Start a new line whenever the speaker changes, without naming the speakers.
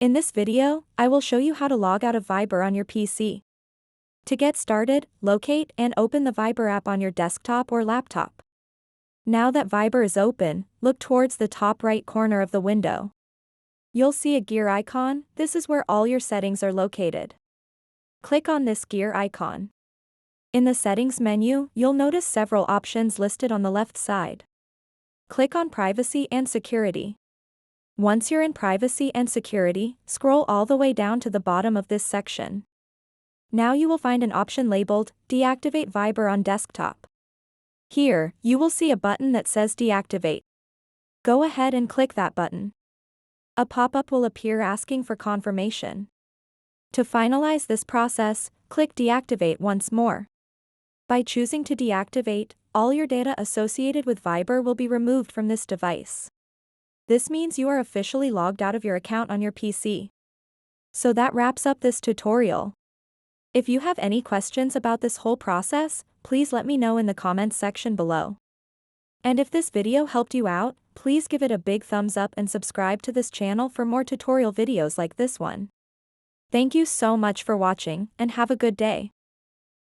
In this video, I will show you how to log out of Viber on your PC. To get started, locate and open the Viber app on your desktop or laptop. Now that Viber is open, look towards the top right corner of the window. You'll see a gear icon. This is where all your settings are located. Click on this gear icon. In the settings menu, you'll notice several options listed on the left side. Click on Privacy and Security. Once you're in Privacy and Security, scroll all the way down to the bottom of this section. Now you will find an option labeled Deactivate Viber on Desktop. Here, you will see a button that says Deactivate. Go ahead and click that button. A pop-up will appear asking for confirmation. To finalize this process, click Deactivate once more. By choosing to deactivate, all your data associated with Viber will be removed from this device. This means you are officially logged out of your account on your PC. So that wraps up this tutorial. If you have any questions about this whole process, please let me know in the comments section below. And if this video helped you out, please give it a big thumbs up and subscribe to this channel for more tutorial videos like this one. Thank you so much for watching, and have a good day.